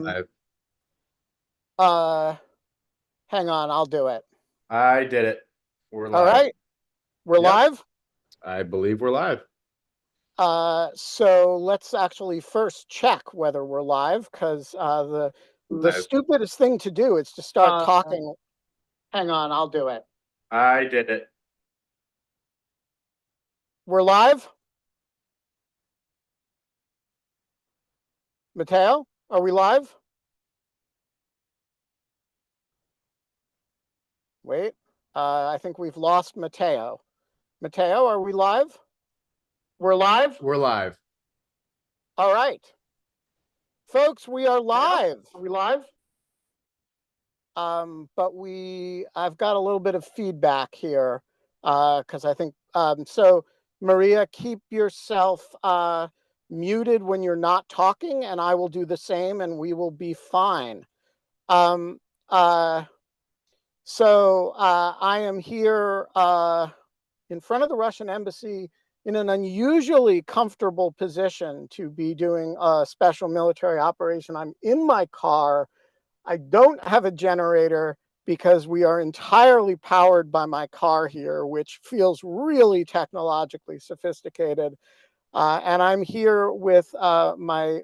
Live. Uh, Hang on, I'll do it. I did it. We're All live. right, we're Yep. live. I believe we're live. So let's actually first check whether we're live, because the Live. stupidest thing to do is to start Uh, talking. Hang on, I'll do it. I did it. We're live. Mateo, are we live? Wait, I think we've lost Mateo. Mateo, are we live? We're live. We're live. All right, folks, we are live. Are we live? But I've got a little bit of feedback here, because I think, so Mariia, keep yourself muted when you're not talking, and I will do the same, and we will be fine. Um, uh, I am here in front of the Russian embassy in an unusually comfortable position to be doing a special military operation. I'm in my car. I don't have a generator because we are entirely powered by my car here, which feels really technologically sophisticated. And I'm here with my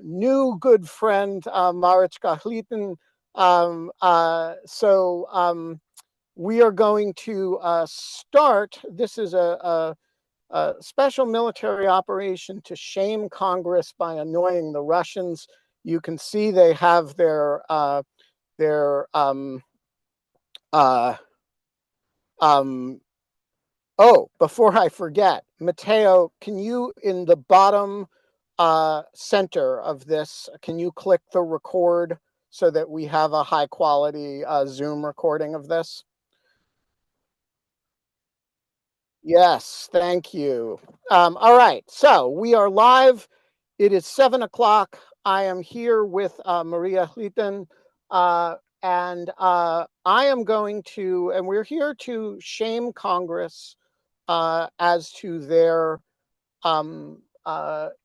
new good friend, Mariia Hlyten. We are going to start. This is a special military operation to shame Congress by annoying the Russians. You can see they have their uh, um, oh, before I forget, Mateo, can you, in the bottom center of this, can you click the record so that we have a high quality Zoom recording of this? Yes, thank you. All right, so we are live. It is 7 o'clock. I am here with Mariia Hlyten, and I am going to, and we're here to shame Congress as to their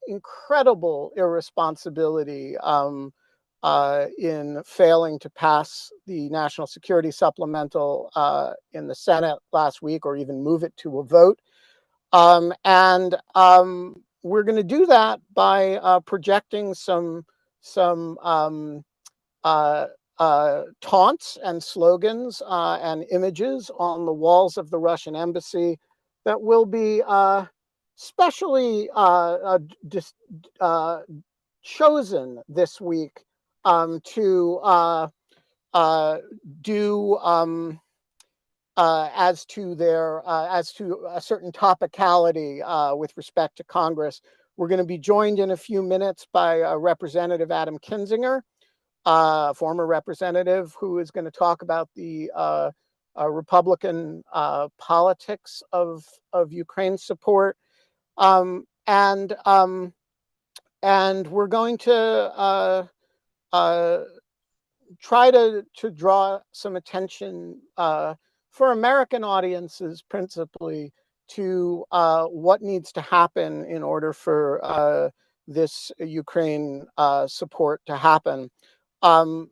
incredible irresponsibility in failing to pass the National Security Supplemental in the Senate last week, or even move it to a vote. And we're going to do that by projecting some uh, taunts and slogans and images on the walls of the Russian embassy that will be specially chosen this week to do as to a certain topicality with respect to Congress. We're going to be joined in a few minutes by Representative Adam Kinzinger, former representative, who is going to talk about the Republican politics of Ukraine support, um, and um, and we're going to uh, try to draw some attention for American audiences, principally, to what needs to happen in order for this Ukraine support to happen. Um,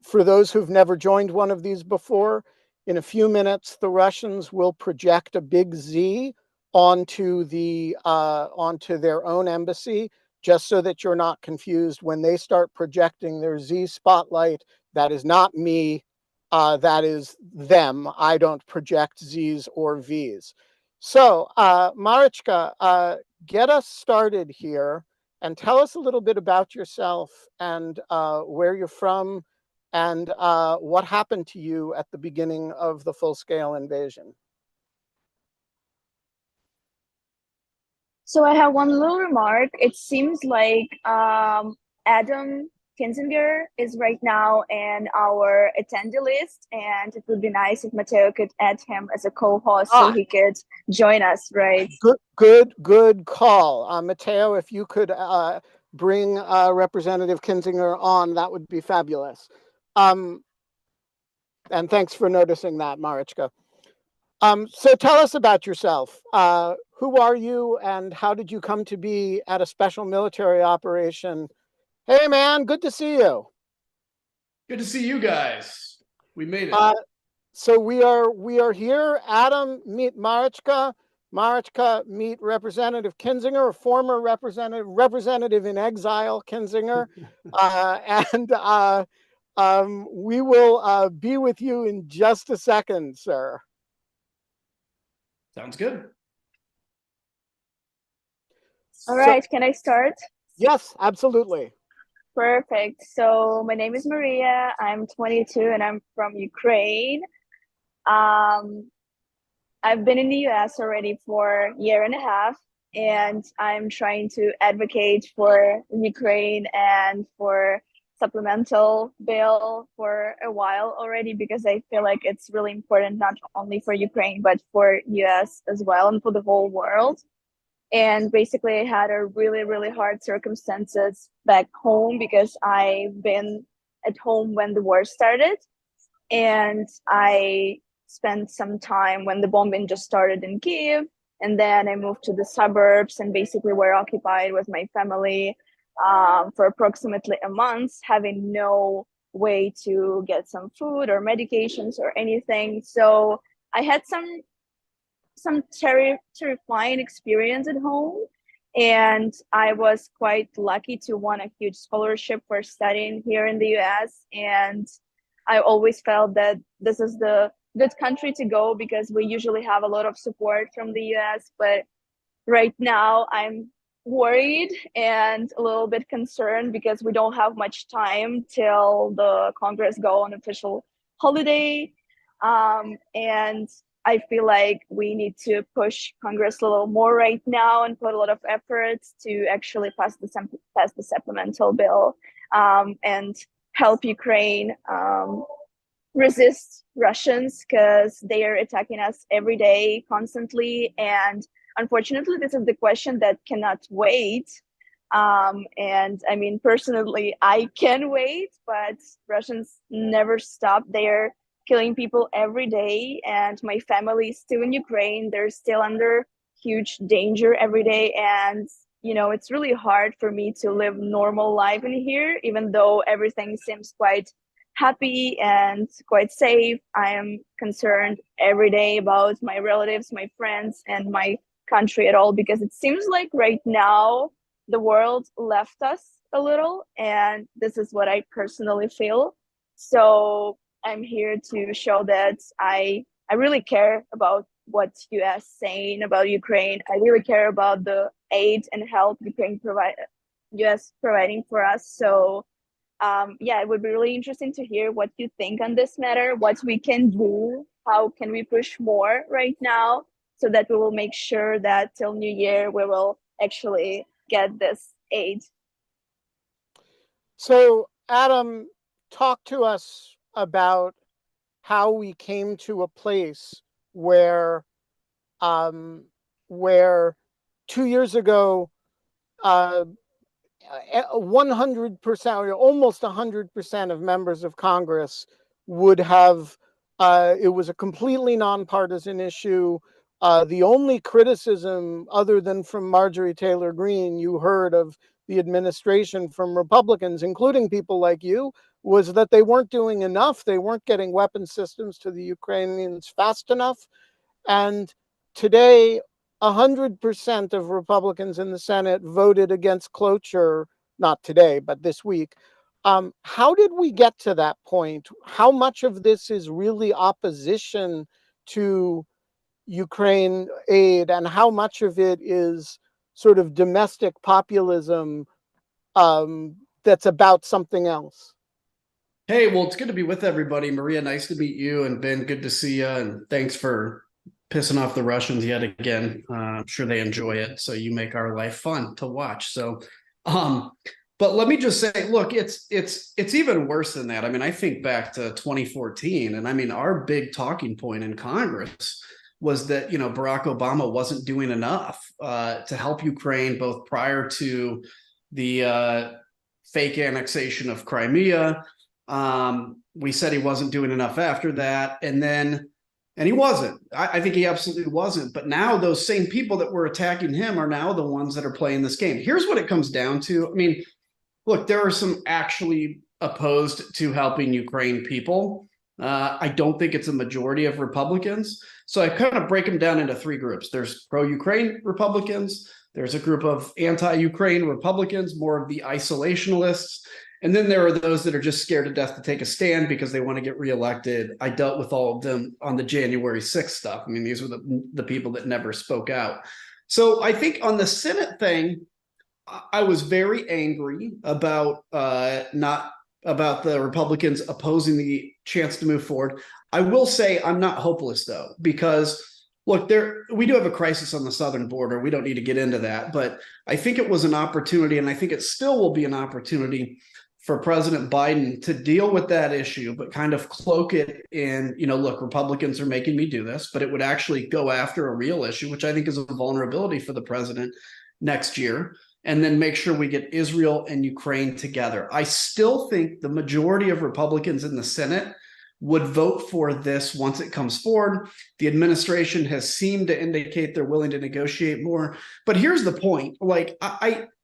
for those who've never joined one of these before, in a few minutes, the Russians will project a big Z onto their own embassy, just so that you're not confused. When they start projecting their Z spotlight, that is not me, that is them. I don't project Z's or V's. So, Marichka, get us started here and tell us a little bit about yourself and where you're from and what happened to you at the beginning of the full-scale invasion. So I have one little remark. It seems like Adam Kinzinger is right now in our attendee list, and it would be nice if Mateo could add him as a co-host so Ah, he could join us, right? good call. Mateo, if you could bring Representative Kinzinger on, that would be fabulous. And thanks for noticing that, Marichka. So tell us about yourself. Who are you and how did you come to be at a special military operation? Hey man, good to see you. Good to see you guys. We made it. So we are here. Adam, meet Marichka. Marichka, meet Representative Kinzinger, a former representative in exile, Kinzinger. We will be with you in just a second, sir. Sounds good. All right, can I start? Yes, absolutely. Perfect. So my name is Mariia. I'm 22 and I'm from Ukraine. I've been in the US already for a year and a half, and I'm trying to advocate for Ukraine and for supplemental bill for a while already, because I feel like it's really important not only for Ukraine but for US as well and for the whole world. And basically I had a really hard circumstances back home because I've been at home when the war started, and I spent some time when the bombing just started in Kiev, and then I moved to the suburbs and basically were occupied with my family for approximately a month, having no way to get some food or medications or anything. So I had some terrifying experience at home, and I was quite lucky to win a huge scholarship for studying here in the US. And I always felt that this is the good country to go because we usually have a lot of support from the US. But right now I'm worried and a little bit concerned because we don't have much time till the Congress go on official holiday. And I feel like we need to push Congress a little more right now and put a lot of efforts to actually pass the supplemental bill, and help Ukraine resist Russians, because they are attacking us every day, constantly. And unfortunately, this is the question that cannot wait. And I mean, personally, I can wait, but Russians never stop. They're killing people every day, and my family is still in Ukraine. They're still under huge danger every day. And it's really hard for me to live normal life in here, even though everything seems quite happy and quite safe. I am concerned every day about my relatives, my friends, and my country at all, because it seems like right now the world left us a little, and this is what I personally feel. So I'm here to show that I really care about what US saying about Ukraine. I really care about the aid and help US providing for us. So yeah, it would be really interesting to hear what you think on this matter, what we can do, how can we push more right now, so that we will make sure that till New Year we will actually get this aid. So Adam, talk to us about how we came to a place where 2 years ago 100%, almost 100% of members of Congress would have, it was a completely nonpartisan issue. The only criticism, other than from Marjorie Taylor Greene, you heard of the administration from Republicans, including people like you, was that they weren't doing enough. They weren't getting weapon systems to the Ukrainians fast enough. And today, 100% of Republicans in the Senate voted against cloture, not today, but this week. How did we get to that point? How much of this is really opposition to Ukraine aid, and how much of it is sort of domestic populism that's about something else? Hey, well, it's good to be with everybody. Mariia, nice to meet you. And Ben, good to see you. And thanks for pissing off the Russians yet again. I'm sure they enjoy it. So you make our life fun to watch. So, but let me just say, look, it's even worse than that. I mean, I think back to 2014, and I mean, our big talking point in Congress was that, Barack Obama wasn't doing enough to help Ukraine, both prior to the fake annexation of Crimea. We said he wasn't doing enough after that. And then And he wasn't. I think he absolutely wasn't. But now those same people that were attacking him are now the ones that are playing this game. Here's what it comes down to. I mean, look, there are some actually opposed to helping Ukraine people. I don't think it's a majority of Republicans. So I kind of break them down into three groups. There's pro-Ukraine Republicans. There's a group of anti-Ukraine Republicans, more of the isolationists. And then there are those that are just scared to death to take a stand because they want to get reelected. I dealt with all of them on the January 6th stuff. I mean, these were the people that never spoke out. So I think on the Senate thing, I was very angry about not about the Republicans opposing the chance to move forward. I will say I'm not hopeless though, because look, we do have a crisis on the southern border. We don't need to get into that, but I think it was an opportunity, and I think it still will be an opportunity for President Biden to deal with that issue, but kind of cloak it in, look, Republicans are making me do this, but it would actually go after a real issue, which I think is a vulnerability for the president next year, and then make sure we get Israel and Ukraine together. I still think the majority of Republicans in the Senate would vote for this once it comes forward. The administration has seemed to indicate they're willing to negotiate more. But here's the point. Like,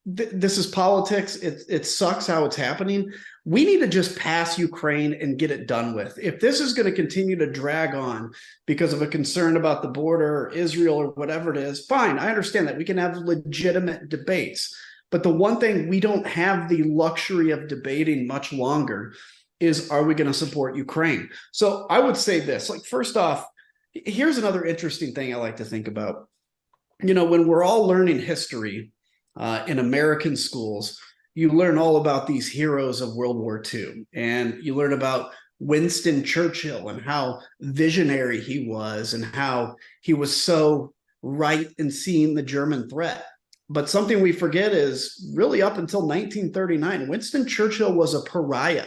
this is politics. It sucks how it's happening. We need to just pass Ukraine and get it done with. If this is going to continue to drag on because of a concern about the border or Israel or whatever it is, fine. I understand that. We can have legitimate debates. But the one thing we don't have the luxury of debating much longer is, are we going to support Ukraine? So I would say this, like, first off, here's another interesting thing I like to think about. When we're all learning history in American schools, you learn all about these heroes of World War II, and you learn about Winston Churchill and how visionary he was and how he was so right in seeing the German threat. But something we forget is really up until 1939, Winston Churchill was a pariah.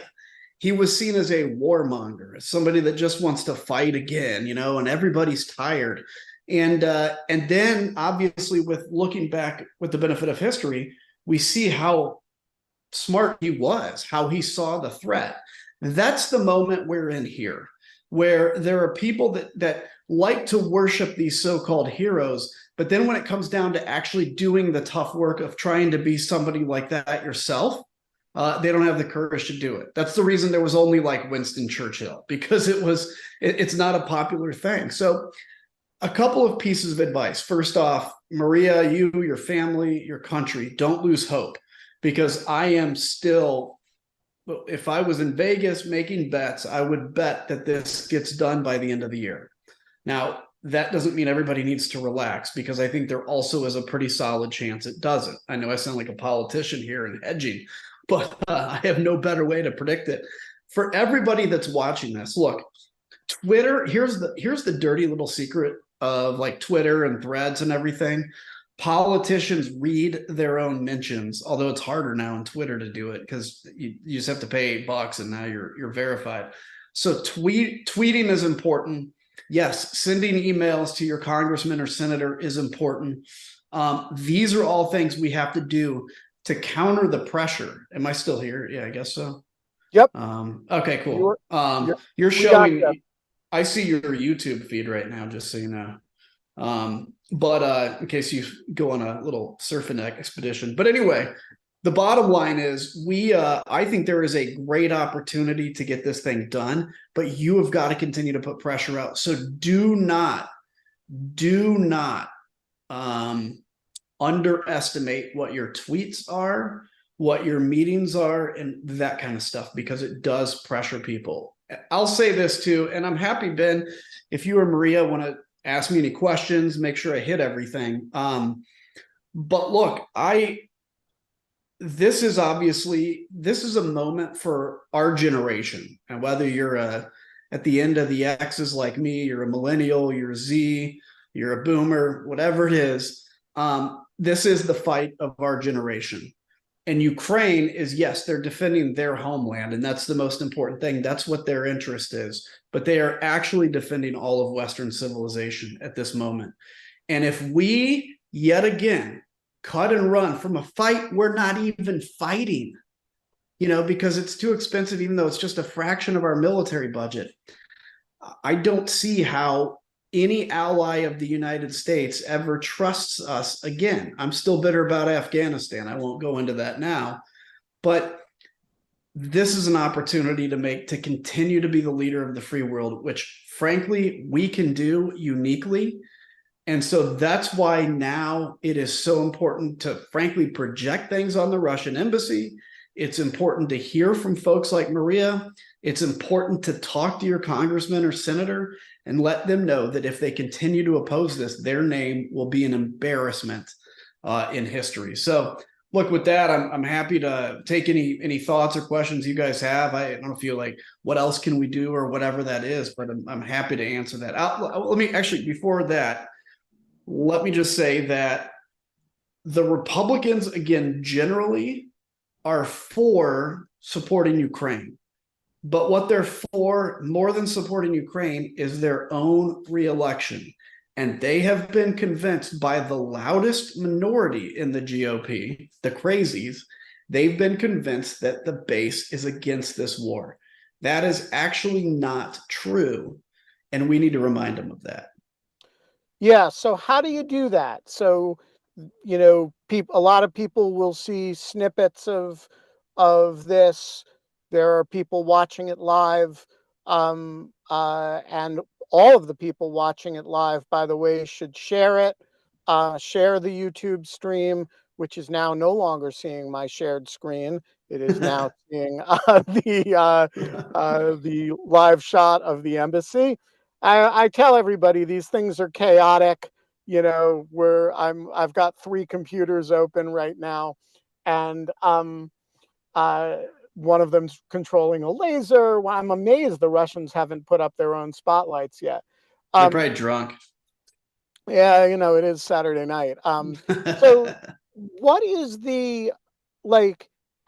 He was seen as a warmonger, as somebody that just wants to fight again, and everybody's tired. And then obviously, with looking back with the benefit of history, we see how smart he was, how he saw the threat. That's the moment we're in here, where there are people that like to worship these so-called heroes, but then when it comes down to actually doing the tough work of trying to be somebody like that yourself, they don't have the courage to do it. That's the reason there was only like Winston Churchill, because it's not a popular thing. So a couple of pieces of advice. First off, Mariia, you, your family, your country, don't lose hope, because I am still, if I was in Vegas making bets, I would bet that this gets done by the end of the year. Now, that doesn't mean everybody needs to relax, because I think there also is a pretty solid chance it doesn't. I know I sound like a politician here and hedging, but I have no better way to predict it. For everybody that's watching this, look, Twitter, here's the dirty little secret of like Twitter and threads and everything. Politicians read their own mentions, although it's harder now on Twitter to do it because you just have to pay $8 and now you're verified. So tweeting is important. Yes, sending emails to your congressman or senator is important. These are all things we have to do to counter the pressure. Am I still here? Yeah, I guess so. Yep. Okay, cool. You're showing, I see your YouTube feed right now, just so you know. But in case you go on a little surfing expedition. But anyway, the bottom line is I think there is a great opportunity to get this thing done, but you have got to continue to put pressure out. So do not underestimate what your tweets are, what your meetings are, and that kind of stuff, because it does pressure people. I'll say this too, and I'm happy, Ben, if you or Mariia want to ask me any questions, make sure I hit everything. But look, this is a moment for our generation. And whether you're at the end of the X's like me, you're a millennial, you're a Z, you're a boomer, whatever it is, this is the fight of our generation. And Ukraine is, yes, they're defending their homeland, and that's the most important thing. That's what their interest is. But they are actually defending all of Western civilization at this moment. And if we, yet again, cut and run from a fight we're not even fighting, because it's too expensive, even though it's just a fraction of our military budget, I don't see how any ally of the United States ever trusts us again. I'm still bitter about Afghanistan. I won't go into that now, but this is an opportunity to continue to be the leader of the free world, which frankly we can do uniquely. And so that's why now it is so important to frankly project things on the Russian embassy. It's important to hear from folks like Mariia. It's important to talk to your congressman or senator and let them know that if they continue to oppose this, their name will be an embarrassment in history. So look, with that, I'm happy to take any thoughts or questions you guys have. I don't feel like what else can we do or whatever that is, but I'm happy to answer that. Let me actually, before that, let me just say that the Republicans, again, generally are for supporting Ukraine. But what they're for more than supporting Ukraine is their own reelection. And they have been convinced by the loudest minority in the GOP, the crazies, they've been convinced that the base is against this war. That is actually not true. And we need to remind them of that. Yeah. So how do you do that? So, you know, a lot of people will see snippets of this. There are people watching it live, and all of the people watching it live, by the way, should share it. Share the YouTube stream, which is now no longer seeing my shared screen. It is now seeing the live shot of the embassy. I tell everybody these things are chaotic. You know, I've got 3 computers open right now, and one of them's controlling a laser. I'm amazed the Russians haven't put up their own spotlights yet. They're probably drunk. Yeah, you know, it is Saturday night. So what is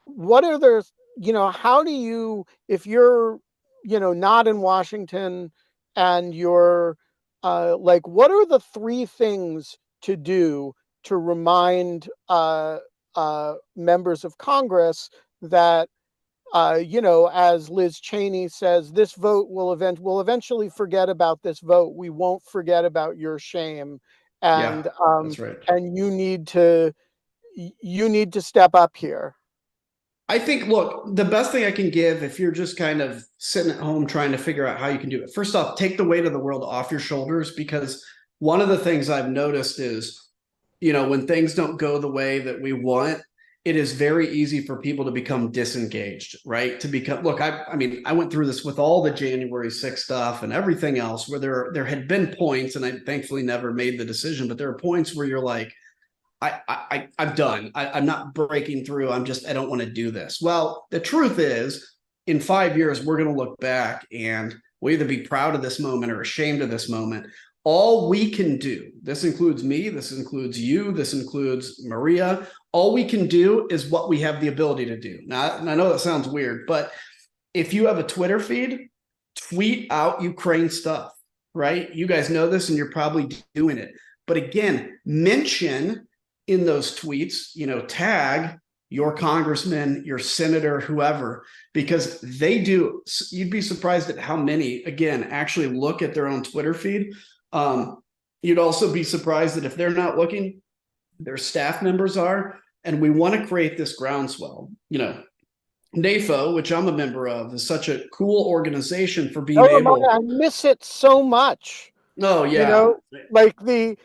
what are the, you know, how do you, if you're, you know, not in Washington and you're what are the 3 things to do to remind members of Congress that you know, as Liz Cheney says, this vote we'll eventually forget about this vote. We won't forget about your shame. And yeah, that's right. And you need to step up here. I think, look, the best thing I can give if you're just kind of sitting at home trying to figure out how you can do it. First off, take the weight of the world off your shoulders, because one of the things I've noticed is, you know, when things don't go the way that we want, it is very easy for people to become disengaged, right? To become, look, I mean, I went through this with all the January 6th stuff and everything else where there had been points, and I thankfully never made the decision, but there are points where you're like, I'm done. I'm not breaking through. I don't want to do this. Well, the truth is, in 5 years, we're going to look back and we'll either be proud of this moment or ashamed of this moment. All we can do, this includes me, this includes you, this includes Mariia, all we can do is what we have the ability to do. Now, I know that sounds weird, but if you have a Twitter feed, tweet out Ukraine stuff, right? You guys know this and you're probably doing it. But again, mention in those tweets, you know, tag your congressman, your senator, whoever, because they do. You'd be surprised at how many, again, actually look at their own Twitter feed. You'd also be surprised that if they're not looking, their staff members are. And we want to create this groundswell. You know, NAFO, which I'm a member of, is such a cool organization for being able. I miss it so much. Oh yeah, you know, like the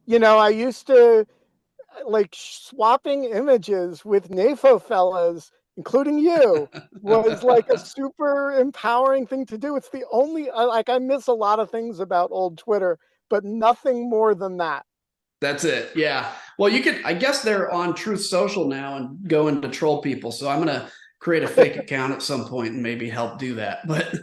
you know, I used to like swapping images with NAFO fellas, including you, was like a super empowering thing to do. It's the only, like, I miss a lot of things about old Twitter, but nothing more than that. That's it. Yeah. Well, you could, I guess they're on Truth Social now and going to troll people. So I'm going to create a fake account at some point and maybe help do that. But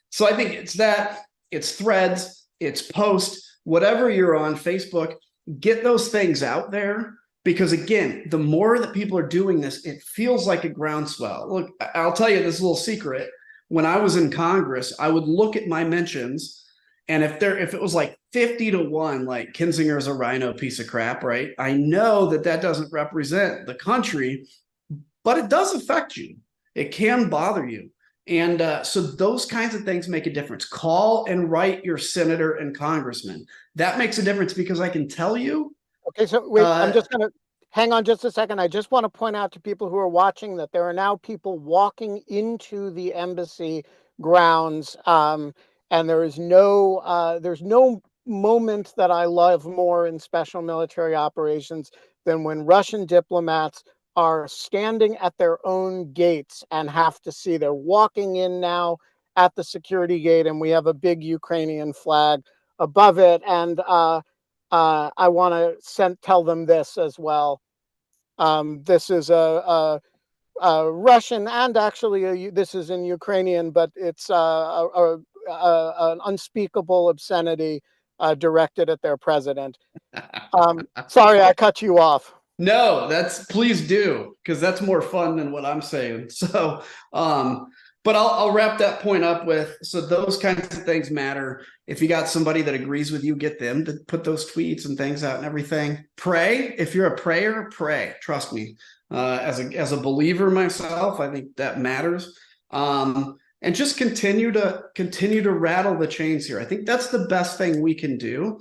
so I think it's that, it's threads, it's posts, whatever you're on Facebook, get those things out there. Because again, the more that people are doing this, it feels like a groundswell. Look, I'll tell you this little secret. When I was in Congress, I would look at my mentions, and if it was like 50-1, like Kinzinger's a rhino piece of crap, right? I know that doesn't represent the country, but it does affect you. It can bother you. And so those kinds of things make a difference. Call and write your senator and congressman. That makes a difference because I can tell you. Okay, so wait, I'm just going to hang on just a second. I just want to point out to people who are watching that there are now people walking into the embassy grounds, and there's no moment that I love more in special military operations than when Russian diplomats are standing at their own gates and have to see. They're walking in now at the security gate, and we have a big Ukrainian flag above it, and I want to tell them this as well. This is a Russian, and actually this is in Ukrainian, but it's an unspeakable obscenity directed at their president. Sorry, I cut you off. No, please do, because that's more fun than what I'm saying. So, but I'll wrap that point up with, so those kinds of things matter. If you got somebody that agrees with you, get them to put those tweets and things out and everything. Pray. If you're a prayer, pray. Trust me. As a believer myself, I think that matters. And just continue to rattle the chains here. I think that's the best thing we can do.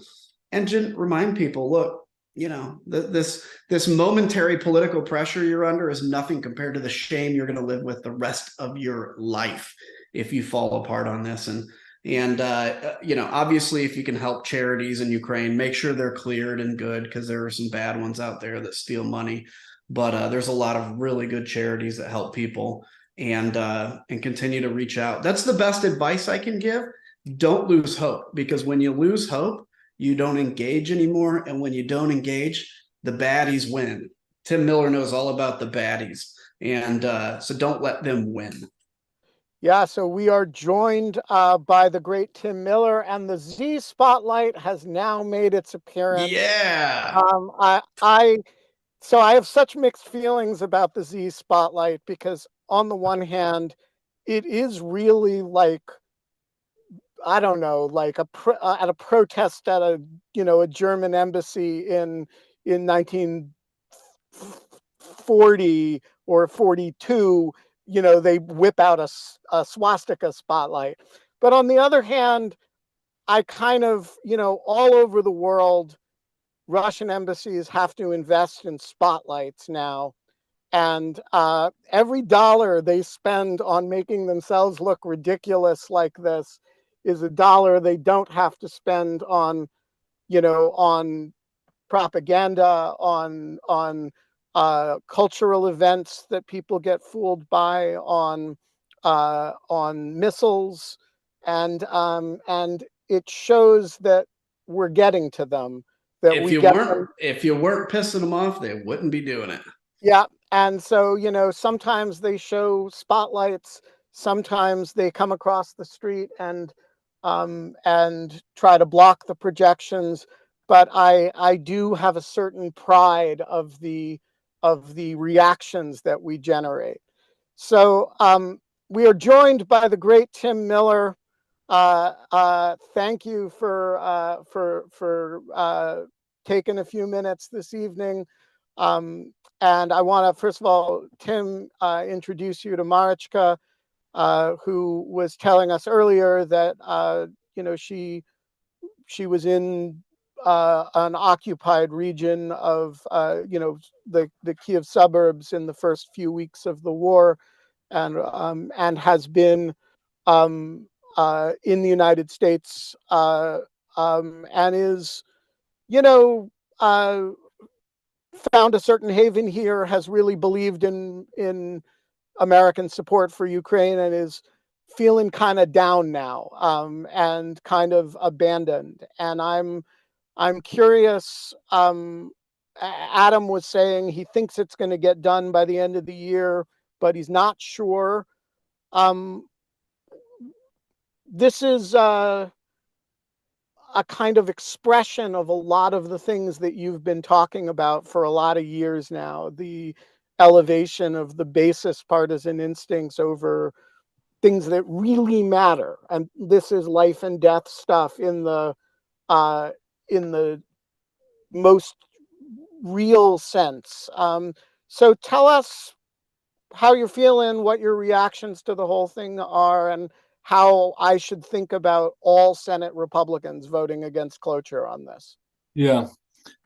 And just remind people, look, this momentary political pressure you're under is nothing compared to the shame you're going to live with the rest of your life if you fall apart on this. And obviously, if you can help charities in Ukraine, make sure they're cleared and good, because there are some bad ones out there that steal money. But there's a lot of really good charities that help people, and continue to reach out. That's the best advice I can give. Don't lose hope, because when you lose hope, you don't engage anymore. And when you don't engage, the baddies win. Tim Miller knows all about the baddies. And so don't let them win. Yeah, so we are joined by the great Tim Miller, and the Z Spotlight has now made its appearance. Yeah. So I have such mixed feelings about the Z Spotlight, because on the one hand, it is really like, I don't know, like at a protest at a German embassy in 1940 or 42. They whip out a swastika spotlight. But on the other hand, I kind of, all over the world, Russian embassies have to invest in spotlights now. And every dollar they spend on making themselves look ridiculous like this is a dollar they don't have to spend on, on propaganda, on cultural events that people get fooled by, on missiles, and it shows that we're getting to them. That if you weren't pissing them off, they wouldn't be doing it. Yeah, and so sometimes they show spotlights, sometimes they come across the street and try to block the projections. But I do have a certain pride of the reactions that we generate. So we are joined by the great Tim Miller. Thank you for taking a few minutes this evening. And I want to, first of all, Tim, introduce you to Marichka, who was telling us earlier that she was in an occupied region of the Kiev suburbs in the first few weeks of the war, and has been in the United States, and is found a certain haven here, has really believed in American support for Ukraine, and is feeling kind of down now, and kind of abandoned. And I'm curious. Adam was saying he thinks it's going to get done by the end of the year, but he's not sure. This is a kind of expression of a lot of the things that you've been talking about for a lot of years now, the elevation of the basest partisan instincts over things that really matter. And this is life and death stuff in the most real sense. So tell us how you're feeling, what your reactions to the whole thing are, and how I should think about all Senate Republicans voting against cloture on this. Yeah.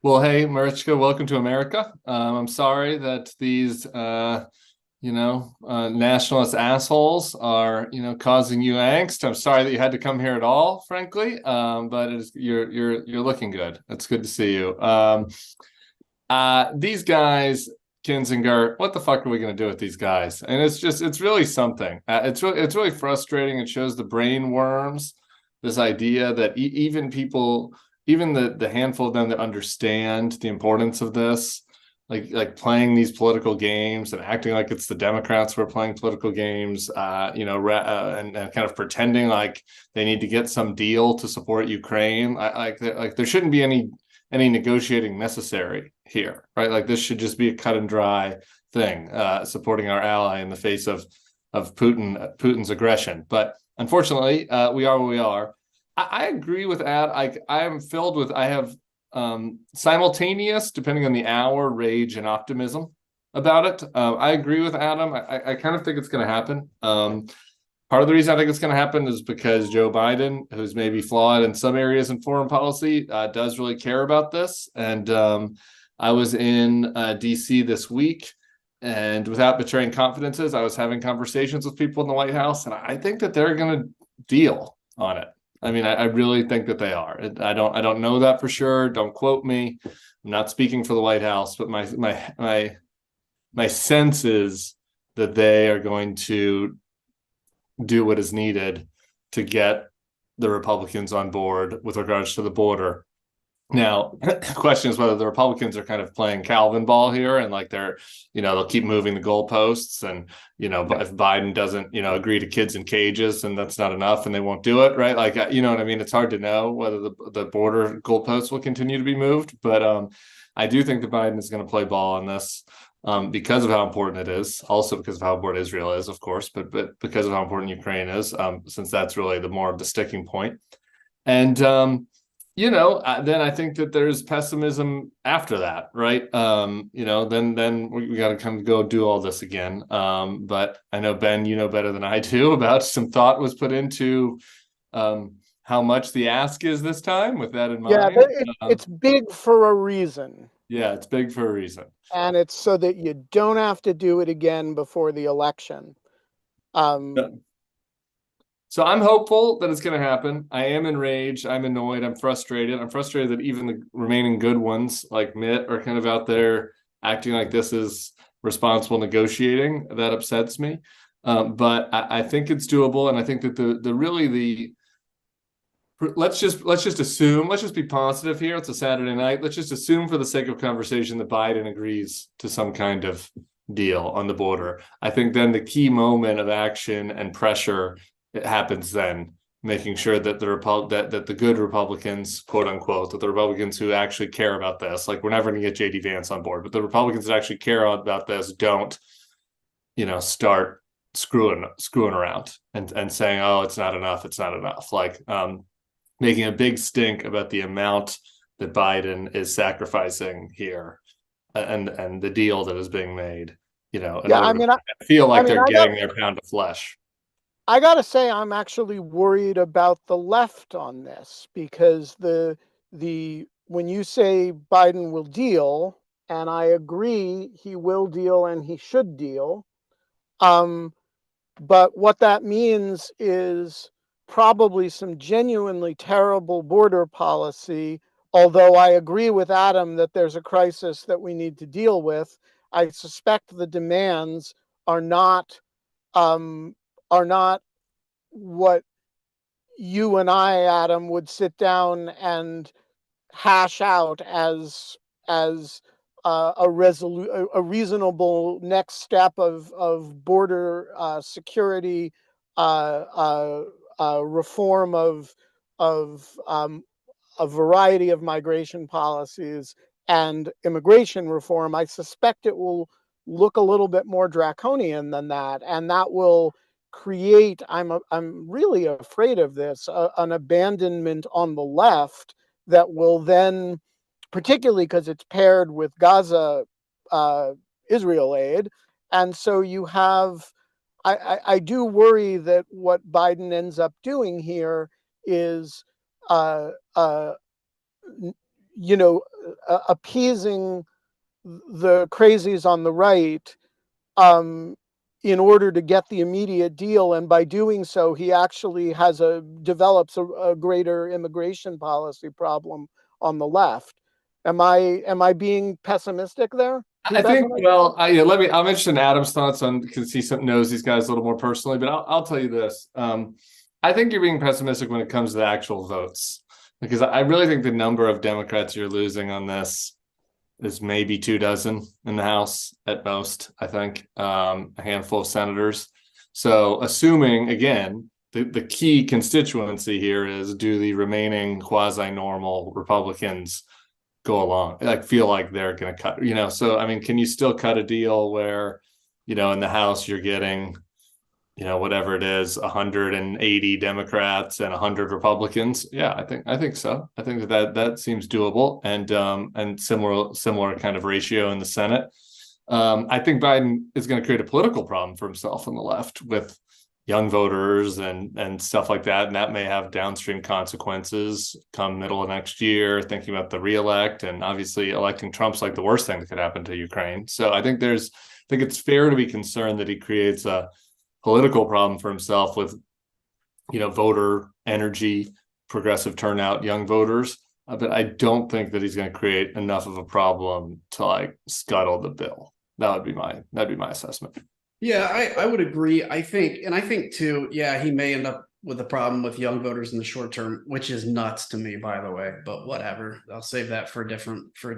Well, hey, Marichka, welcome to America. I'm sorry that these, nationalist assholes are, causing you angst. I'm sorry that you had to come here at all, frankly. But you're looking good. It's good to see you. These guys, Kinzinger, what the fuck are we going to do with these guys? And it's really something. It's really frustrating. It shows the brain worms, this idea that even people, even the handful of them that understand the importance of this, like playing these political games and acting like it's the Democrats who are playing political games, and kind of pretending like they need to get some deal to support Ukraine. Like there shouldn't be any negotiating necessary here, right? Like this should just be a cut and dry thing, supporting our ally in the face of Putin's aggression. But unfortunately, we are where we are. I agree with Ad. I have simultaneous, depending on the hour, rage and optimism about it. I agree with Adam. I kind of think it's going to happen. Part of the reason I think it's going to happen is because Joe Biden, who's maybe flawed in some areas in foreign policy, does really care about this. And I was in D.C. this week, and without betraying confidences, I was having conversations with people in the White House, and I think that they're going to deal on it. I mean, I really think that they are. I don't know that for sure. Don't quote me. I'm not speaking for the White House, but my sense is that they are going to do what is needed to get the Republicans on board with regards to the border. Now, the question is whether the Republicans are kind of playing Calvin ball here, and like they'll keep moving the goalposts, and if Biden doesn't agree to kids in cages, and that's not enough, and they won't do it, right? Like what I mean. It's hard to know whether the border goalposts will continue to be moved, but I do think that Biden is going to play ball on this. Because of how important it is, also because of how important Israel is, of course, but because of how important Ukraine is, since that's really the more of the sticking point. And then I think that there's pessimism after that, right? Then we got to kind of go do all this again. But I know, Ben, you know better than I do about some thought was put into how much the ask is this time, with that in mind. Yeah, it's big for a reason. Yeah, it's big for a reason. And it's so that you don't have to do it again before the election. So I'm hopeful that it's going to happen. I am enraged. I'm annoyed. I'm frustrated. I'm frustrated that even the remaining good ones, like Mitt, are kind of out there acting like this is responsible negotiating. That upsets me. But I think it's doable, and I think that let's just assume. Let's just be positive here. It's a Saturday night. Let's just assume, for the sake of conversation, that Biden agrees to some kind of deal on the border. I think then the key moment of action and pressure, it happens then, making sure that that the good Republicans, quote unquote, that the Republicans who actually care about this, like we're never going to get JD Vance on board, but the Republicans that actually care about this don't, start screwing around and saying, oh, it's not enough. Like making a big stink about the amount that Biden is sacrificing here, and the deal that is being made. I feel like they're getting their pound of flesh. I gotta say, I'm actually worried about the left on this, because when you say Biden will deal, and I agree he will deal and he should deal, but what that means is probably some genuinely terrible border policy. Although I agree with Adam that there's a crisis that we need to deal with, I suspect the demands are not what you and I, Adam, would sit down and hash out as a reasonable next step of border security, reform of a variety of migration policies, and immigration reform. I suspect it will look a little bit more draconian than that, and that will create, I'm really afraid of this, an abandonment on the left that will then, particularly because it's paired with Gaza Israel aid, And so you have, I do worry that what Biden ends up doing here is, appeasing the crazies on the right, in order to get the immediate deal, and by doing so, he actually develops a greater immigration policy problem on the left. Am I being pessimistic there? I think, well, yeah, I'm interested in Adam's thoughts on, because he knows these guys a little more personally, but I'll tell you this. I think you're being pessimistic when it comes to the actual votes, because I really think the number of Democrats you're losing on this is maybe 24 in the House at most. I think a handful of senators. So assuming, again, the key constituency here is, do the remaining quasi-normal Republicans go along, like feel like they're going to cut, so I mean, can you still cut a deal where, in the House you're getting, whatever it is, 180 Democrats and 100 Republicans? Yeah, I think so. I think that seems doable, and similar kind of ratio in the Senate. I think Biden is going to create a political problem for himself on the left with young voters and stuff like that, and that may have downstream consequences come middle of next year, thinking about the reelect, and obviously electing Trump's like the worst thing that could happen to Ukraine. So I think it's fair to be concerned that he creates a political problem for himself with, voter energy, progressive turnout, young voters. But I don't think that he's going to create enough of a problem to like scuttle the bill. That'd be my assessment. Yeah, I would agree. I think too, yeah, he may end up with a problem with young voters in the short term, which is nuts to me, by the way, but whatever. I'll save that for a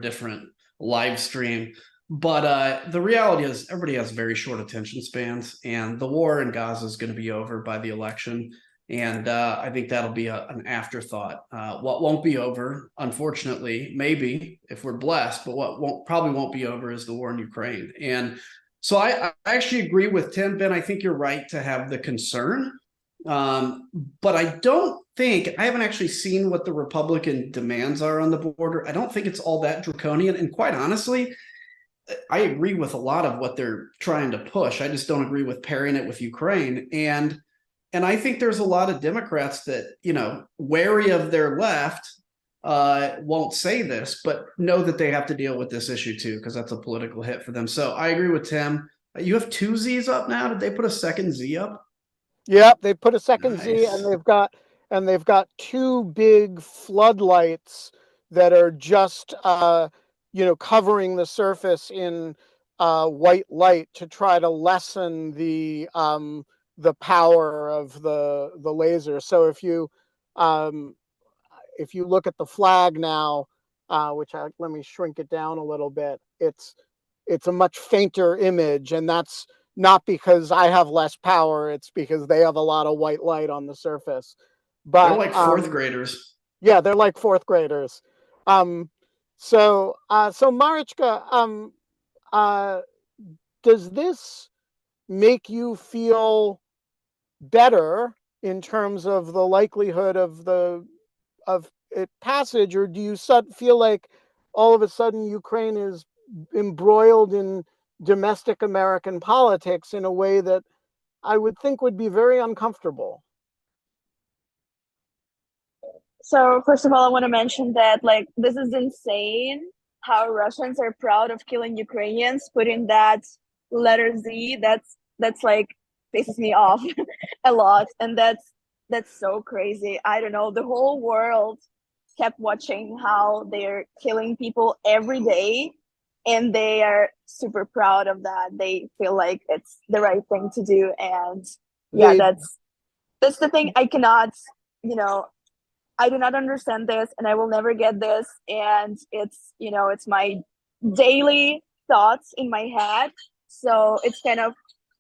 different live stream. But the reality is everybody has very short attention spans, and the war in Gaza is going to be over by the election. And I think that'll be an afterthought. What won't be over, unfortunately, maybe if we're blessed, but what probably won't be over is the war in Ukraine. And so I actually agree with Tim, Ben. I think you're right to have the concern. But I haven't actually seen what the Republican demands are on the border. I don't think it's all that draconian. And quite honestly, I agree with a lot of what they're trying to push. I just don't agree with pairing it with Ukraine. And I think there's a lot of Democrats that, wary of their left, won't say this, but know that they have to deal with this issue too, because that's a political hit for them. So I agree with Tim. You have 2 Z's up now. Did they put a second Z up? Yep, they put a second Nice. Z, and they've got 2 big floodlights that are just covering the surface in white light to try to lessen the power of the laser. So if you look at the flag now, let me shrink it down a little bit, it's a much fainter image, and that's not because I have less power, it's because they have a lot of white light on the surface. But they're like 4th graders. Yeah, they're like 4th graders. So Marichka, does this make you feel better in terms of the likelihood of it passage, or do you feel like all of a sudden Ukraine is embroiled in domestic American politics in a way that I would think would be very uncomfortable? So first of all, I want to mention that like this is insane how Russians are proud of killing Ukrainians, putting that letter Z. That's like pisses me off a lot, and that's so crazy. I don't know. The whole world kept watching how they're killing people every day, and they are super proud of that. They feel like it's the right thing to do, and yeah, that's the thing. I cannot, I do not understand this, and I will never get this. And it's, it's my daily thoughts in my head. So it's kind of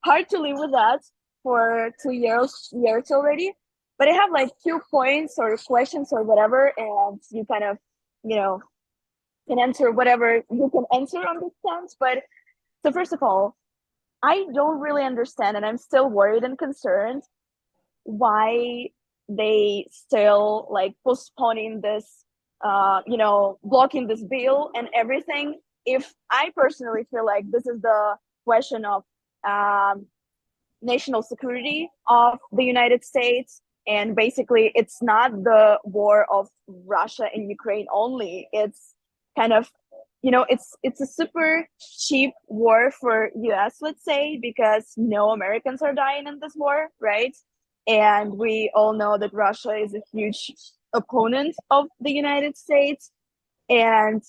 hard to live with that for 2 years already. But I have like 2 points or questions or whatever, and you kind of, can answer whatever you can answer on this sense. But so first of all, I don't really understand, and I'm still worried and concerned why they still like postponing this, blocking this bill and everything. If I personally feel like this is the question of national security of the United States. And basically, it's not the war of Russia and Ukraine only. It's kind of, it's a super cheap war for US, let's say, because no Americans are dying in this war, right? And we all know that Russia is a huge opponent of the United States. And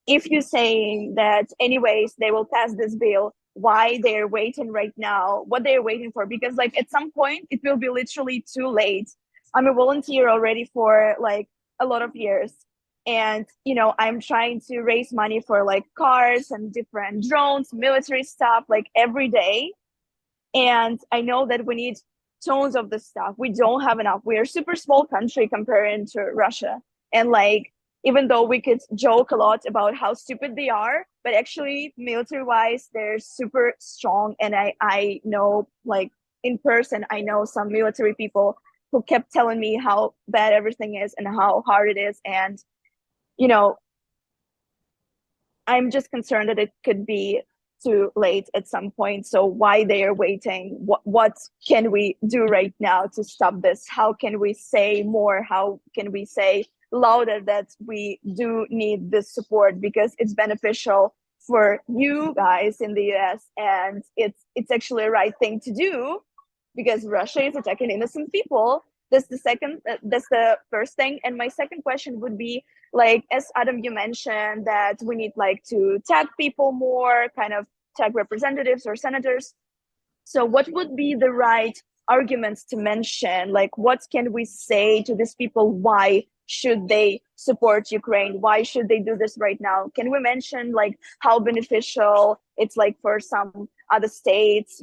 if you're saying that anyways they will pass this bill, why they're waiting right now, what they're waiting for, because like at some point it will be literally too late. I'm a volunteer already for like a lot of years, and I'm trying to raise money for like cars and different drones, military stuff, like every day. And I know that we need tons of this stuff. We don't have enough. We're a super small country comparing to Russia, and like even though we could joke a lot about how stupid they are, but actually military-wise, they're super strong. And I know, like in person, I know some military people who kept telling me how bad everything is and how hard it is. And, I'm just concerned that it could be too late at some point. So why they are waiting? What can we do right now to stop this? How can we say more? How can we say louder that we do need this support, because it's beneficial for you guys in the US, and it's actually a right thing to do, because Russia is attacking innocent people. That's the first thing. And my second question would be, like, as Adam, you mentioned that we need like to tag people more, kind of tag representatives or senators. So what would be the right arguments to mention? Like, what can we say to these people? Why should they support Ukraine? Why should they do this right now? Can we mention like how beneficial it's like for some other states?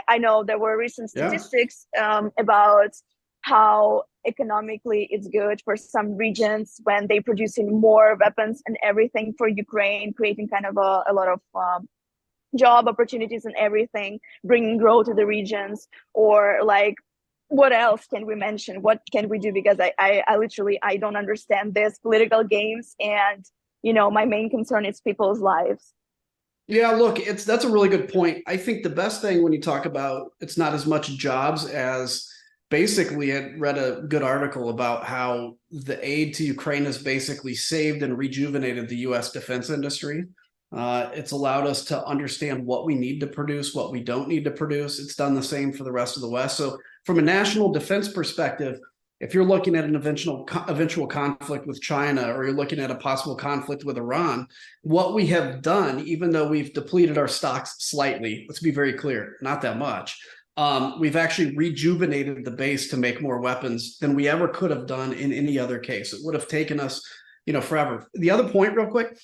I know there were recent statistics about how economically it's good for some regions when they producing more weapons and everything for Ukraine, creating kind of a lot of job opportunities and everything, bringing growth to the regions. Or like, what else can we mention? What can we do? Because I literally, I don't understand this political games, and my main concern is people's lives. Yeah, look, that's a really good point. I think the best thing when you talk about it's not as much jobs as basically I read a good article about how the aid to Ukraine has basically saved and rejuvenated the US defense industry. It's allowed us to understand what we need to produce, what we don't need to produce. It's done the same for the rest of the West. So from a national defense perspective, if you're looking at an eventual conflict with China, or you're looking at a possible conflict with Iran, what we have done, even though we've depleted our stocks slightly, let's be very clear, not that much, we've actually rejuvenated the base to make more weapons than we ever could have done in any other case. It would have taken us forever. The other point real quick,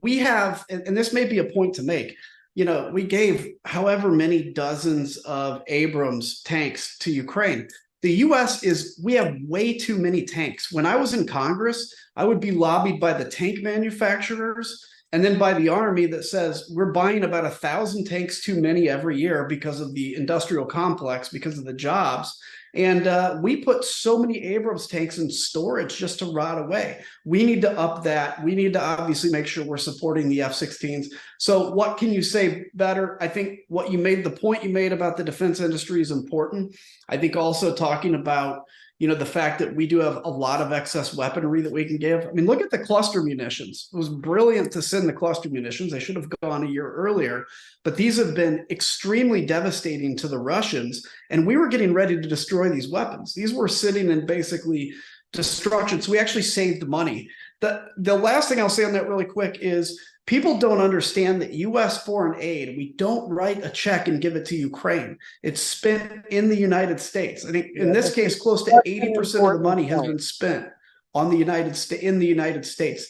we have, and this may be a point to make, we gave however many dozens of Abrams tanks to Ukraine. The US we have way too many tanks. When I was in Congress, I would be lobbied by the tank manufacturers and then by the Army that says we're buying about 1,000 tanks too many every year because of the industrial complex, because of the jobs. And we put so many Abrams tanks in storage just to rot away. We need to up that. We need to obviously make sure we're supporting the F-16s. So what can you say better? I think the point you made about the defense industry is important. I think also talking about, the fact that we do have a lot of excess weaponry that we can give. I mean, look at the cluster munitions. It was brilliant to send the cluster munitions. They should have gone a year earlier, but these have been extremely devastating to the Russians. And we were getting ready to destroy these weapons. These were sitting in basically destruction. So we actually saved money. The last thing I'll say on that really quick is people don't understand that U.S. foreign aid, we don't write a check and give it to Ukraine. It's spent in the United States. I think in this case, close to 80% of the money has been spent on in the United States.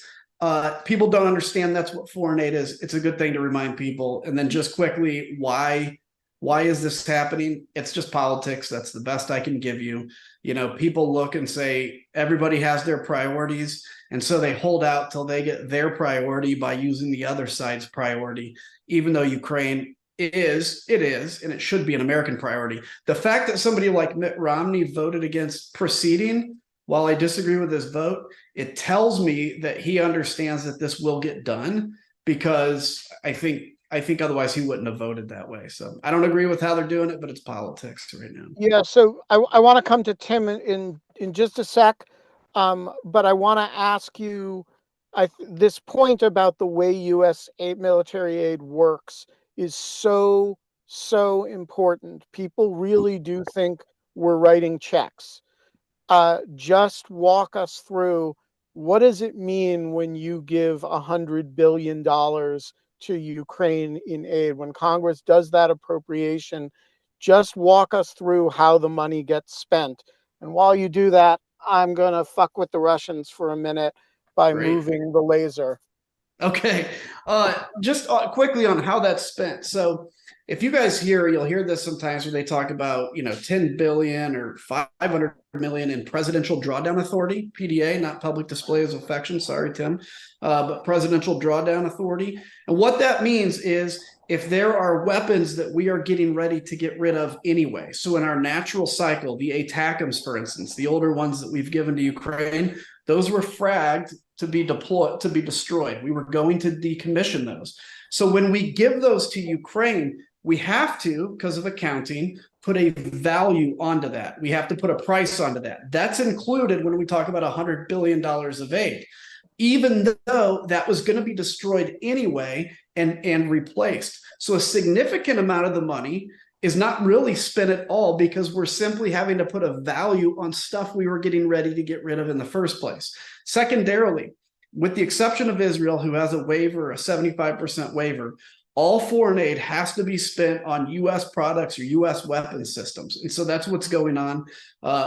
People don't understand that's what foreign aid is. It's a good thing to remind people. And then just quickly, why is this happening? It's just politics. That's the best I can give you. People look and say everybody has their priorities, and so they hold out till they get their priority by using the other side's priority, even though Ukraine is, and it should be an American priority. The fact that somebody like Mitt Romney voted against proceeding, while I disagree with his vote, it tells me that he understands that this will get done, because I think I think otherwise he wouldn't have voted that way. So I don't agree with how they're doing it, but it's politics right now. Yeah, so I want to come to Tim in just a sec, but I want to ask you, this point about the way U.S. military aid works is so important. People really do think we're writing checks. Just walk us through, what does it mean when you give $100 billion to Ukraine in aid? When Congress does that appropriation, just walk us through how the money gets spent. And while you do that, I'm going to fuck with the Russians for a minute by Great. moving the laser. Okay. Just quickly on how that's spent. So if you guys you'll hear this sometimes where they talk about, 10 billion or 500 million in presidential drawdown authority, PDA, not public displays of affection. Sorry, Tim, but presidential drawdown authority. And what that means is if there are weapons that we are getting ready to get rid of anyway. So in our natural cycle, the ATACMS, for instance, the older ones that we've given to Ukraine, those were fragged to be deployed, to be destroyed. We were going to decommission those. So when we give those to Ukraine, we have to, because of accounting, put a value onto that. We have to put a price onto that. That's included when we talk about $100 billion of aid, even though that was going to be destroyed anyway and replaced. So a significant amount of the money is not really spent at all because we're simply having to put a value on stuff we were getting ready to get rid of in the first place. Secondarily, with the exception of Israel, who has a waiver, a 75% waiver, all foreign aid has to be spent on U.S. products or U.S. weapons systems. And so that's what's going on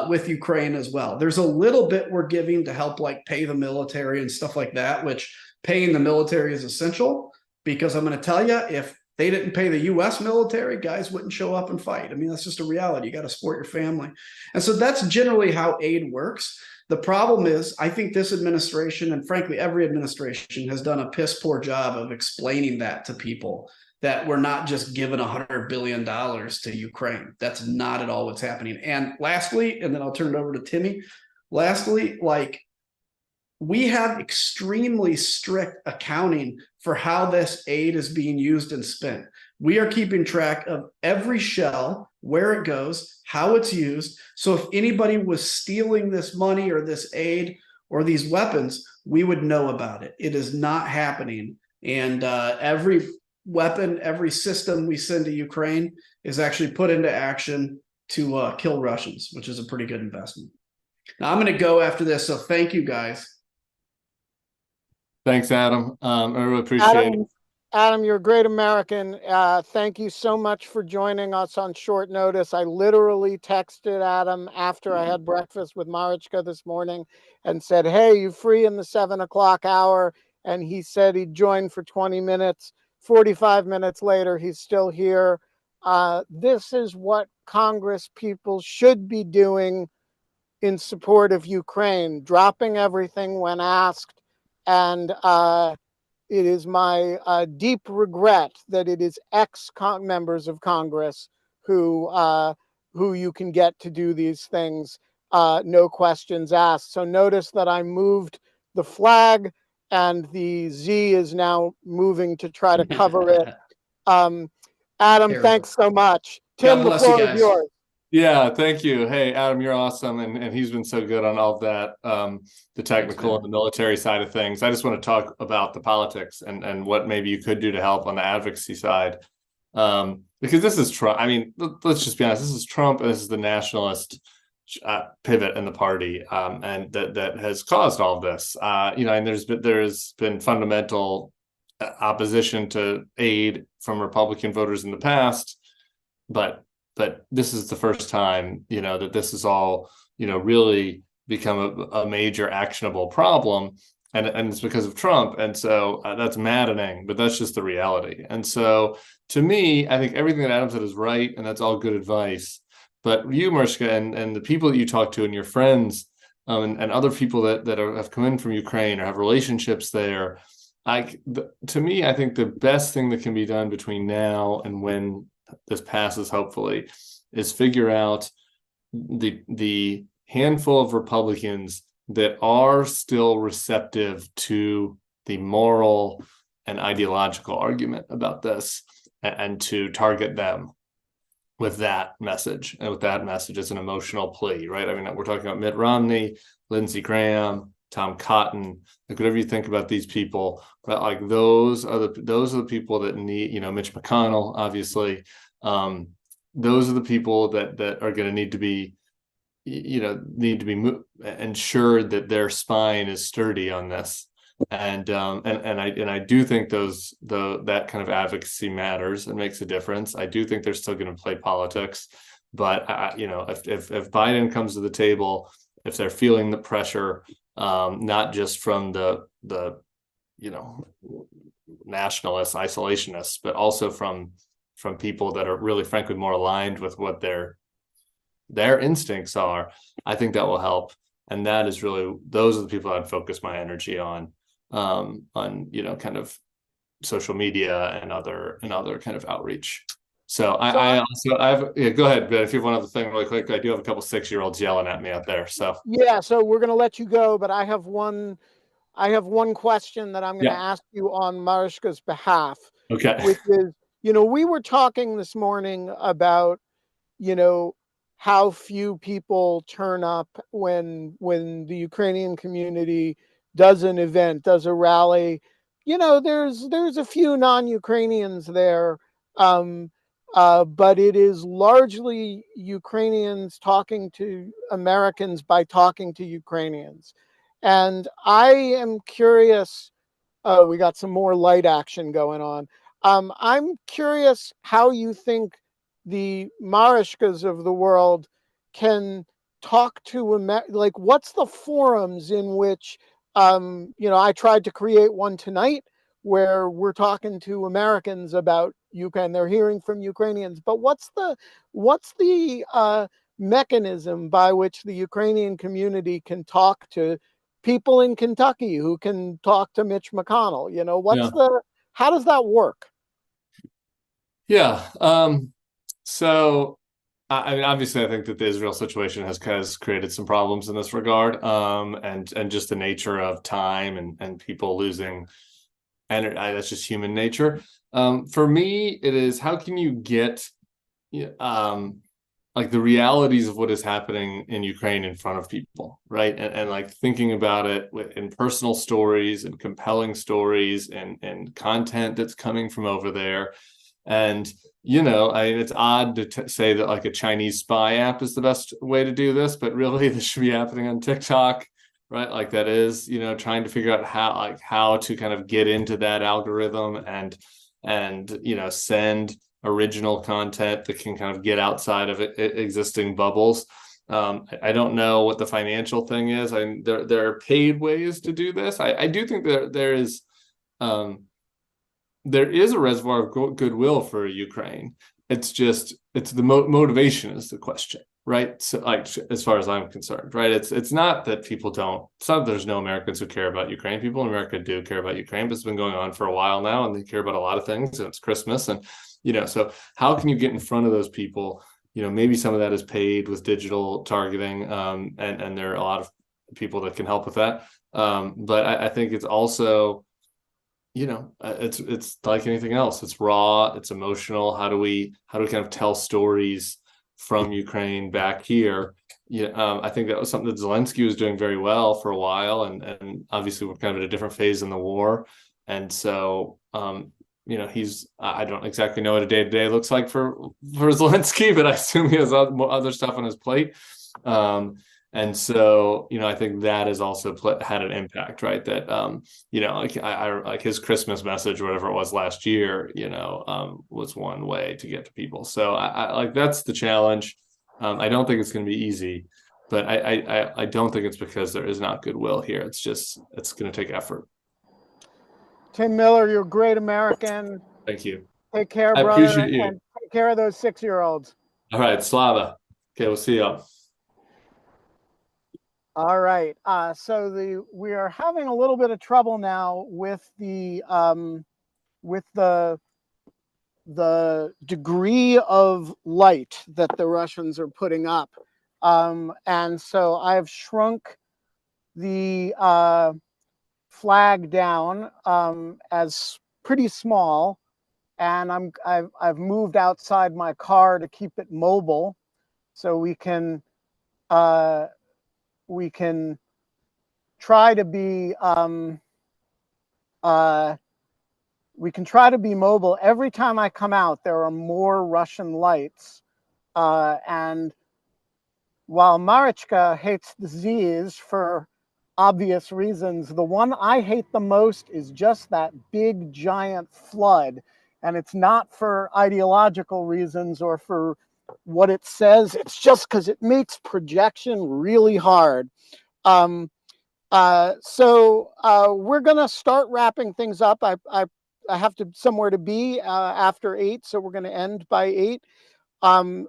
with Ukraine as well. There's a little bit we're giving to help like pay the military and stuff like that, which paying the military is essential because I'm going to tell you, if they didn't pay the U.S. military, guys wouldn't show up and fight. I mean, that's just a reality. You got to support your family. And so that's generally how aid works. The problem is, I think this administration, and frankly, every administration, has done a piss poor job of explaining that to people, that we're not just giving $100 billion to Ukraine. That's not at all what's happening. And lastly, and then I'll turn it over to Timmy. Lastly, we have extremely strict accounting for how this aid is being used and spent. We are keeping track of every shell, where it goes, how it's used. So if anybody was stealing this money or this aid or these weapons, we would know about it. It is not happening. And every weapon, every system we send to Ukraine is actually put into action to kill Russians, which is a pretty good investment. Now I'm going to go after this. So thank you guys. Thanks, Adam. I really appreciate it. Adam, you're a great American. Thank you so much for joining us on short notice. I literally texted Adam after I had breakfast with Marichka this morning and said, hey, you free in the 7 o'clock hour? And he said he'd join for 20 minutes. 45 minutes later, he's still here. This is what Congress people should be doing in support of Ukraine, dropping everything when asked. And it is my deep regret that it is ex-members of Congress who you can get to do these things, no questions asked. So notice that I moved the flag and the Z is now moving to try to cover it. Adam, thanks so much. Tim, the floor is yours. Yeah, thank you. Hey, Adam, you're awesome. And he's been so good on all of that, the technical and the military side of things. I just want to talk about the politics and what maybe you could do to help on the advocacy side. Because this is Trump. I mean, let's just be honest. This is Trump and this is the nationalist pivot in the party. And that has caused all of this. And there's been fundamental opposition to aid from Republican voters in the past, but this is the first time, that this is all, really become a major actionable problem. And it's because of Trump. And so that's maddening, but that's just the reality. And so to me, I think everything that Adam said is right. And that's all good advice. But you, Marichka, and the people that you talk to and your friends and other people that have come in from Ukraine or have relationships there, to me, I think the best thing that can be done between now and when this passes, hopefully, is figure out the handful of Republicans that are still receptive to the moral an ideological argument about this and to target them with that message. And with that message as an emotional plea, right? I mean, we're talking about Mitt Romney, Lindsey Graham, Tom Cotton, like whatever you think about these people, but like those are the people that need, you know, Mitch McConnell, obviously. Those are the people that are going to need to be, you know, ensured that their spine is sturdy on this. And I do think that kind of advocacy matters and makes a difference. I do think they're still going to play politics, but you know, if Biden comes to the table, if they're feeling the pressure, not just from the you know, nationalists, isolationists, but also from people that are really, frankly, more aligned with what their instincts are, I think that will help. And that is really, those are the people I'd focus my energy on, you know, kind of social media and other kind of outreach. So I have, yeah, go ahead, but if you have one other thing really quick, I do have a couple 6-year-olds yelling at me out there. So yeah, so we're going to let you go, but I have one question that I'm going to ask you on Mariska's behalf. Okay. Which is, you know, we were talking this morning about, you know, how few people turn up when the Ukrainian community does an event, does a rally. You know, there's a few non-Ukrainians there, but it is largely Ukrainians talking to Americans by talking to Ukrainians. And I am curious, we got some more light action going on. I'm curious how you think the Mariishkas of the world can talk to like, what's the forums in which, you know, I tried to create one tonight where we're talking to Americans about Ukraine. They're hearing from Ukrainians, but what's the mechanism by which the Ukrainian community can talk to people in Kentucky who can talk to Mitch McConnell? You know, how does that work? Yeah. So I mean, obviously, I think that the Israel situation has created some problems in this regard, and just the nature of time and people losing energy. That's just human nature. For me, it is how can you get, like the realities of what is happening in Ukraine in front of people, right? And like thinking about it in personal stories and compelling stories and content that's coming from over there. And, you know, it's odd to say that like a Chinese spy app is the best way to do this, but really this should be happening on TikTok, right? Like that is, you know, trying to figure out how to kind of get into that algorithm and, you know, send original content that can kind of get outside of existing bubbles. I don't know what the financial thing is. There are paid ways to do this. I do think there is a reservoir of goodwill for Ukraine. It's the motivation is the question, right? So, like, as far as I'm concerned, right? It's not that people don't. It's not that there's no Americans who care about Ukraine. People in America do care about Ukraine, but it's been going on for a while now, and they care about a lot of things. And it's Christmas, and you know, so how can you get in front of those people? You know, maybe some of that is paid with digital targeting, and there are a lot of people that can help with that. But I think it's also, you know, it's like anything else. It's raw, it's emotional. How do we kind of tell stories from Ukraine back here? Yeah, I think that was something that Zelensky was doing very well for a while, and obviously we're kind of at a different phase in the war, and so you know, I don't exactly know what a day-to-day looks like for Zelensky, but I assume he has other stuff on his plate. And so, you know, I think that has also had an impact, right? That, you know, like like his Christmas message, or whatever it was last year, you know, was one way to get to people. So I like, that's the challenge. I don't think it's going to be easy, but I don't think it's because there is not goodwill here. It's going to take effort. Tim Miller, you're a great American. Thank you. Take care, I brother. appreciate you. And take care of those 6-year-olds. All right, Slava. Okay, we'll see you. All right. So we are having a little bit of trouble now with the degree of light that the Russians are putting up, and so I've shrunk the flag down as pretty small, and I've moved outside my car to keep it mobile, so we can try to be mobile. Every time I come out, there are more Russian lights, and while Marichka hates the Z's for obvious reasons, the one I hate the most is just that big giant flood. And it's not for ideological reasons or for what it says. It's just because it makes projection really hard. So we're going to start wrapping things up. I have to somewhere to be after 8, so we're going to end by 8. But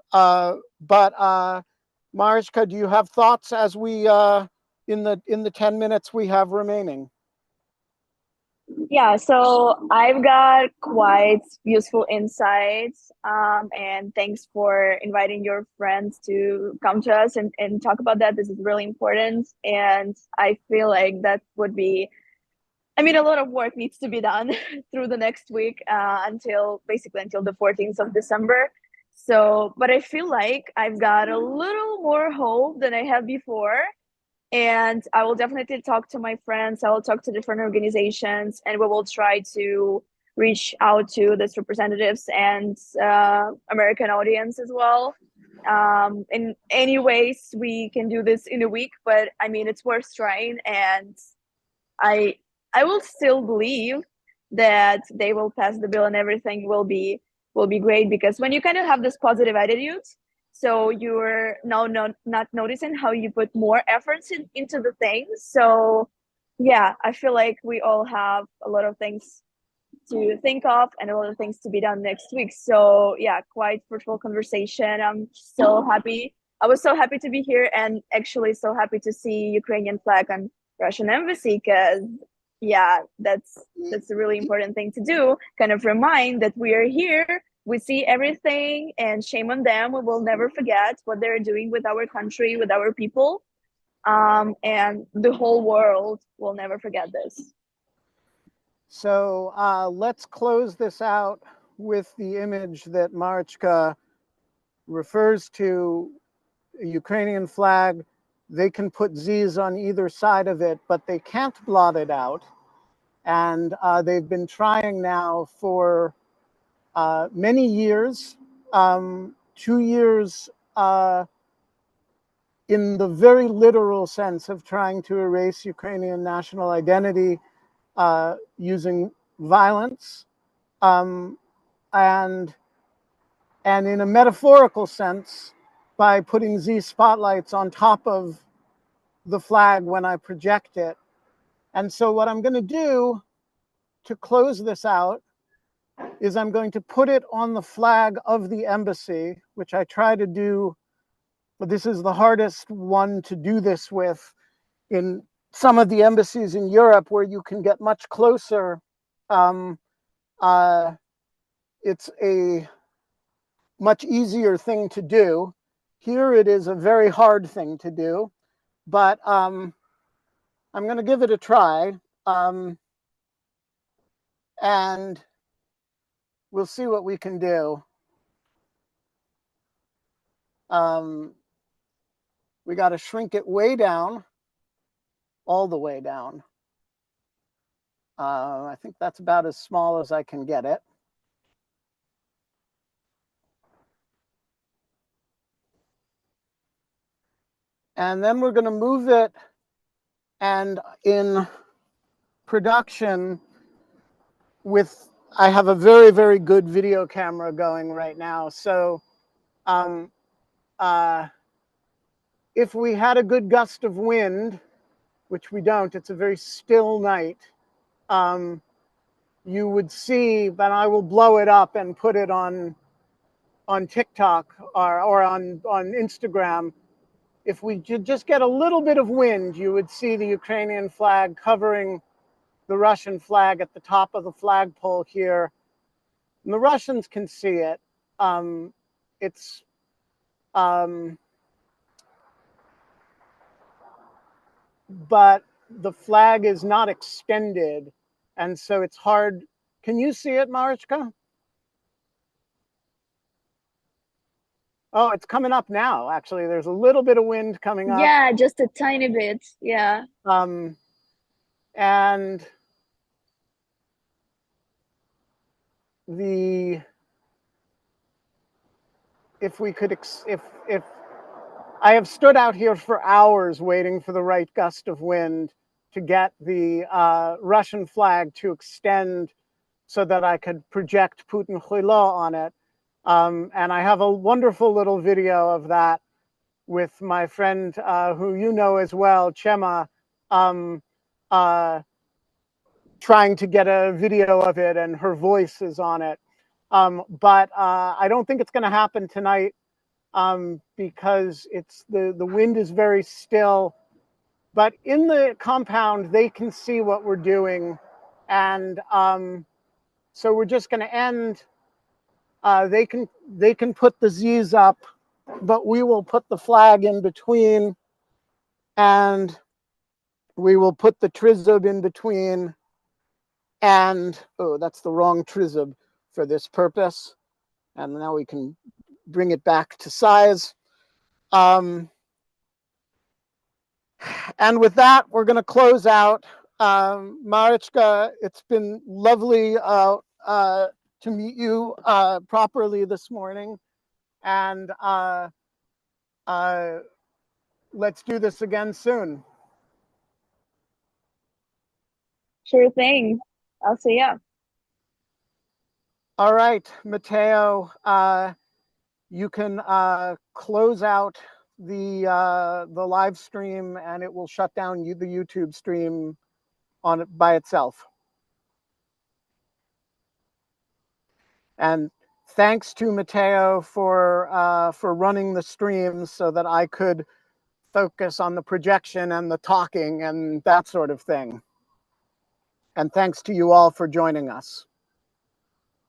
Marichka, do you have thoughts as we in the 10 minutes we have remaining? Yeah, so I've got quite useful insights, and thanks for inviting your friends to come to us and talk about that. This is really important, and I feel like that would be, I mean, a lot of work needs to be done through the next week until the 14th of December. So, but I feel like I've got a little more hope than I had before. And I will definitely talk to my friends. I will talk to different organizations, and we will try to reach out to these representatives and American audience as well. In any ways we can do this in a week, but I mean, it's worth trying. And I will still believe that they will pass the bill and everything will be great, because when you kind of have this positive attitude, so you're now not noticing how you put more efforts into the things. So yeah, I feel like we all have a lot of things to think of and a lot of things to be done next week. So yeah, quite fruitful conversation. I'm so happy. I was so happy to be here, and actually so happy to see Ukrainian flag on Russian embassy, because yeah, that's a really important thing to do. Kind of remind that we are here, we see everything, and shame on them. We will never forget what they're doing with our country, with our people, and the whole world will never forget this. So let's close this out with the image that Marichka refers to, a Ukrainian flag. They can put Z's on either side of it, but they can't blot it out. And they've been trying now for many years, 2 years in the very literal sense of trying to erase Ukrainian national identity using violence, and in a metaphorical sense by putting Z spotlights on top of the flag when I project it. And so what I'm going to do to close this out is I'm going to put it on the flag of the embassy, which I try to do, but this is the hardest one to do this with in some of the embassies in Europe where you can get much closer. It's a much easier thing to do. Here it is a very hard thing to do, but I'm going to give it a try, and we'll see what we can do. We got to shrink it way down, all the way down. I think that's about as small as I can get it. And then we're going to move it, and in production I have a very, very good video camera going right now. So if we had a good gust of wind, which we don't, it's a very still night, you would see, but I will blow it up and put it on TikTok or on Instagram. If we just get a little bit of wind, you would see the Ukrainian flag covering the Russian flag at the top of the flagpole here. And the Russians can see it. But the flag is not extended, and so it's hard Can you see it, Marichka? Oh, it's coming up now, actually. There's a little bit of wind coming up. Yeah, just a tiny bit. Yeah. And if we could, if I have stood out here for hours waiting for the right gust of wind to get the Russian flag to extend so that I could project Putin Khuylo on it. And I have a wonderful little video of that with my friend who you know as well, Chema, trying to get a video of it, and her voice is on it. But I don't think it's going to happen tonight because it's the wind is very still. But in the compound, they can see what we're doing, and so we're just going to end. They can put the Z's up, but we will put the flag in between, and we will put the trizub in between. And oh, that's the wrong trizub for this purpose. And now we can bring it back to size. And with that, we're going to close out. Marichka, it's been lovely to meet you properly this morning. And let's do this again soon. Sure thing. I'll see ya. All right, Matteo, you can close out the live stream, and it will shut down the YouTube stream on it by itself. And thanks to Matteo for running the stream so that I could focus on the projection and the talking and that sort of thing. And thanks to you all for joining us.